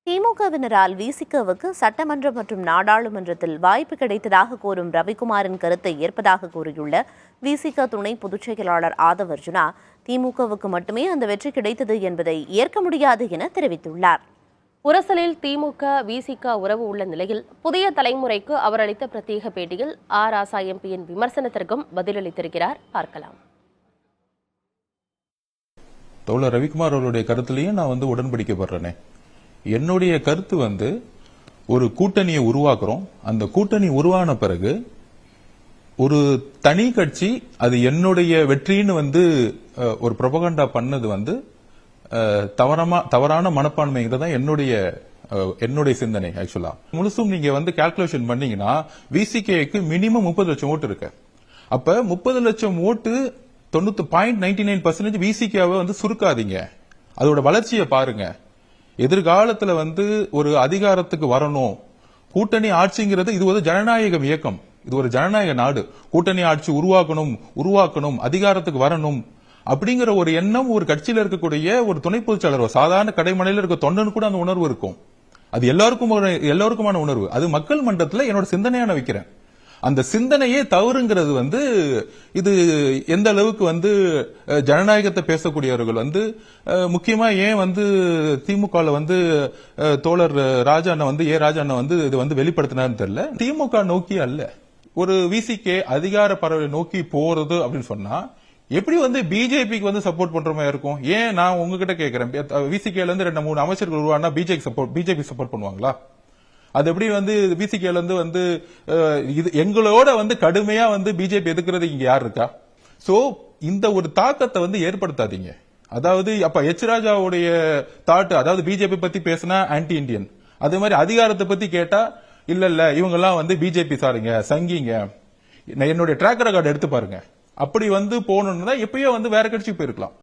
திமுகவினரால் விசிகவுக்கு சட்டமன்றம் மற்றும் நாடாளுமன்றத்தில் வாய்ப்பு கிடைத்ததாக கூறும் ரவிக்குமாரின் கருத்தை ஏற்பதாக கூறியுள்ள விசிக துணை பொதுச் செயலாளர் ஆதவ் அர்ஜுனா, திமுகவுக்கு மட்டுமே அந்த வெற்றி கிடைத்தது என்பதை ஏற்க முடியாது என தெரிவித்துள்ளார். உரசலில் திமுக விசிக உறவு உள்ள நிலையில் புதிய தலைமுறைக்கு அவர் அளித்த பிரத்யேக பேட்டியில் ராசா எம்பியின் விமர்சனத்திற்கும் பதிலளித்திருக்கிறார். பார்க்கலாம். தோழர் ரவிக்குமார் அவருடைய கருத்துலயும் நான் உடன்படிக்கப்படுறேனே. என்னுடைய கருத்து ஒரு கூட்டணியை உருவாக்குறோம். அந்த கூட்டணி உருவான பிறகு ஒரு தனி கட்சி அது என்னுடைய வெற்றின்னு ஒரு புரோபகண்டா பண்ணது தவறான மனப்பான்மைங்கிறதான் என்னுடைய சிந்தனை. ஆக்சுவலா முழுசும் நீங்க கால்குலேஷன் பண்ணீங்கன்னா விசிகேக்கு மினிமம் 30 லட்சம் ஓட்டு இருக்கு. அப்ப 30 லட்சம் ஓட்டு 90.99% விசிகேவை சுருக்காதீங்க. அதோட வளர்ச்சியை பாருங்க. எதிர்காலத்துல ஒரு அதிகாரத்துக்கு வரணும். கூட்டணி ஆட்சிங்கிறது இது ஒரு ஜனநாயக இயக்கம். இது ஒரு ஜனநாயக நாடு. கூட்டணி ஆட்சி உருவாக்கணும், அதிகாரத்துக்கு வரணும் அப்படிங்கிற ஒரு எண்ணம் ஒரு கட்சியில இருக்கக்கூடிய ஒரு துணை பொதுச்செயலாளர், சாதாரண கடைமனையில இருக்க தொண்டனு கூட அந்த உணர்வு இருக்கும். அது எல்லாருக்குமான உணர்வு. அது மக்கள் மன்றத்துல என்னோட சிந்தனையான வைக்கிறேன். அந்த சிந்தனையே தவறுங்கிறது இது எந்த அளவுக்கு ஜனநாயகத்தை பேசக்கூடியவர்கள் முக்கியமா ஏன் திமுக தோழர் ராஜா அண்ணா ராஜா அண்ணா இது வெளிப்படுத்தினார்னு தெரியல. திமுக நோக்கி அல்ல, ஒரு விசிகே அதிகார பரவலை நோக்கி போறது அப்படின்னு சொன்னா எப்படி பிஜேபிக்கு சப்போர்ட் பண்ற மாதிரி இருக்கும்? ஏன் நான் உங்ககிட்ட கேட்கிறேன், விசிகேல 2-3 அமைச்சர்கள் உருவானா பிஜேபி சப்போர்ட் பண்ணுவாங்களா? அது எப்படி பிசிகேல இது எங்களோட கடுமையா பிஜேபி எதிர்க்கிறது இங்க யார் இருக்கா? சோ இந்த ஒரு தாக்கத்தை ஏற்படுத்தாதீங்க. அதாவது அப்ப எச் ராஜாவுடைய தாட், அதாவது பிஜேபி பத்தி பேசினா ஆன்டி இண்டியன், அதே மாதிரி அதிகாரத்தை பத்தி கேட்டா இல்ல இவங்க எல்லாம் பிஜேபி சாருங்க, சங்கிங்க. என்னுடைய ட்ராக் ரெக்கார்டு எடுத்து பாருங்க. அப்படி போகணும்னா எப்பயோ வேற கட்சிக்கு போயிருக்கலாம்.